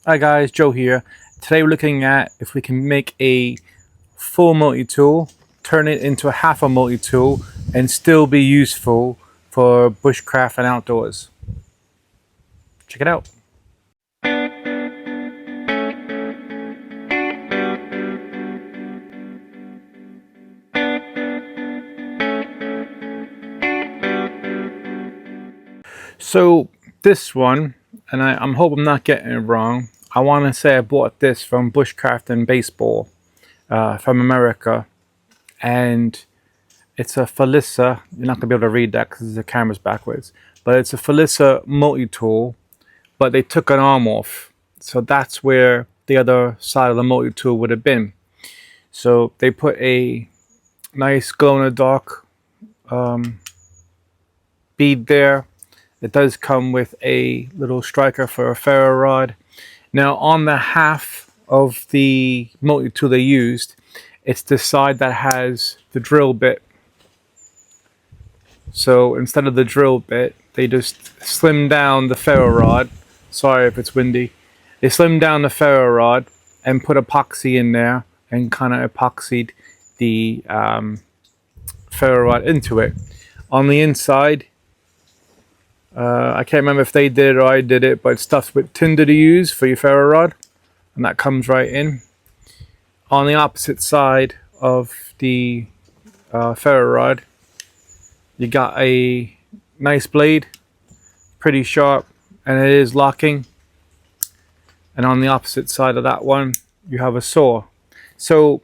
Hi guys, Joe here. Today we're looking at if we can make a full multi-tool, turn it into a half a multi-tool, and still be useful for bushcraft and outdoors. Check it out. So this one, and I'm hoping I'm not getting it wrong, I want to say I bought this from Bushcraft and Baseball from America, and it's a Felissa. You're not going to be able to read that because the camera's backwards, but it's a Felissa multi-tool, but they took an arm off, so that's where the other side of the multi-tool would have been. So they put a nice glow-in-the-dark bead there. It does come with a little striker for a ferro rod. Now on the half of the multi-tool they used, it's the side that has the drill bit. So instead of the drill bit, they just slimmed down the ferro rod. Sorry if it's windy. They slimmed down the ferro rod and put epoxy in there and kind of epoxied the ferro rod into it. On the inside, I can't remember if they did it or I did it, but it's stuffed with tinder to use for your ferro rod, and that comes right in. On the opposite side of the ferro rod, you got a nice blade, pretty sharp, and it is locking. And on the opposite side of that one, you have a saw. So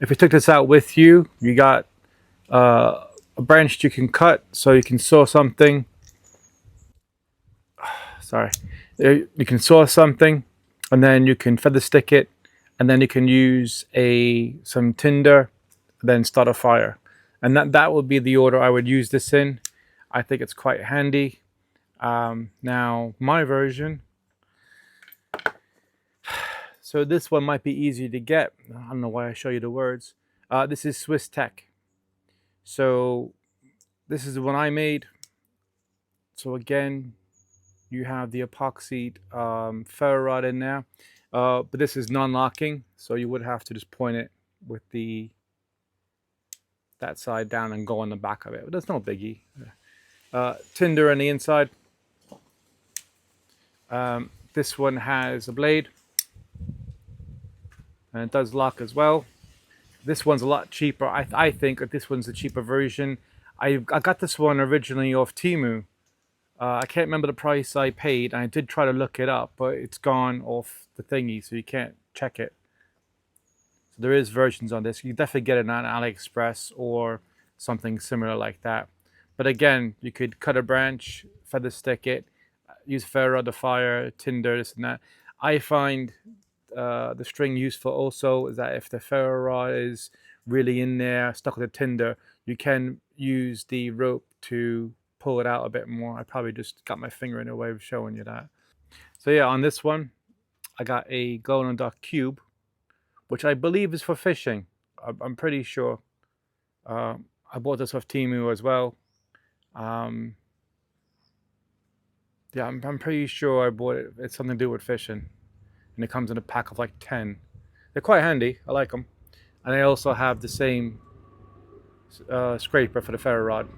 if you took this out with you, you got a branch that you can cut, so you can saw something. Sorry, you can saw something, and then you can feather stick it, and then you can use some tinder, then start a fire. And that would be the order I would use this in. I think it's quite handy. Now my version, so this one might be easy to get. I don't know why I show you the words. This is Swiss Tech. So this is the one I made. So again, you have the epoxied ferro rod in there, but this is non-locking, so you would have to just point it with that side down and go on the back of it, but that's no biggie. Tinder on the inside. This one has a blade, and it does lock as well. This one's a lot cheaper. I think that this one's the cheaper version. I got this one originally off Temu. I can't remember the price I paid, and I did try to look it up, but it's gone off the thingy, so you can't check it. So there is versions on this. You definitely get it on AliExpress or something similar like that. But again, you could cut a branch, feather stick it, use ferro rod to fire, tinder, this and that. I find the string useful also is that if the ferro rod is really in there, stuck with the tinder, you can use the rope to pull it out a bit more. I probably just got my finger in a way of showing you that. So yeah, on this one, I got a glow-in-the-dark cube, which I believe is for fishing. I'm pretty sure. I bought this off Temu as well. Yeah, I'm pretty sure I bought it. It's something to do with fishing, and it comes in a pack of like 10. They're quite handy. I like them, and I also have the same scraper for the ferro rod.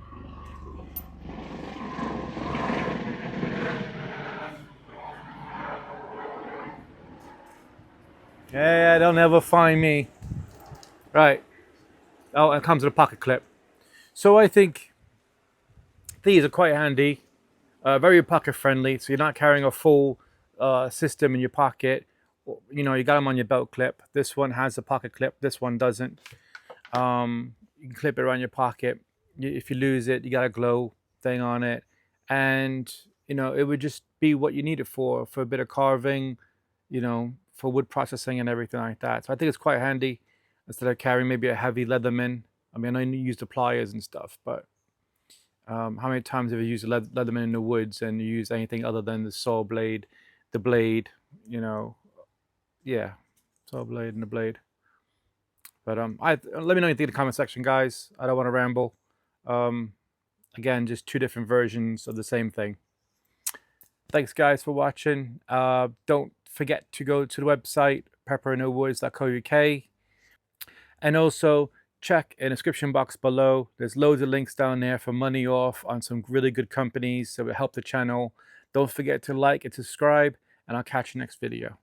Yeah, they'll never find me. Right. Oh, it comes with a pocket clip. So I think these are quite handy. Very pocket friendly, so you're not carrying a full system in your pocket. You know, you got them on your belt clip. This one has a pocket clip. This one doesn't. You can clip it around your pocket. If you lose it, you got a glow thing on it. And, you know, it would just be what you need it for a bit of carving, you know, for wood processing and everything like that. So I think it's quite handy instead of carrying maybe a heavy Leatherman. I mean, I know you use the pliers and stuff, but how many times have you used a Leatherman in the woods and you use anything other than the saw blade, the blade, you know, yeah, saw blade and the blade. But let me know what you think in the comment section, guys. I don't want to ramble. Again, just two different versions of the same thing. Thanks, guys, for watching. Don't forget to go to the website pepperandnowoods.co.uk, and also check in the description box below. There's loads of links down there for money off on some really good companies that will help the channel. Don't forget to like and subscribe, and I'll catch you next video.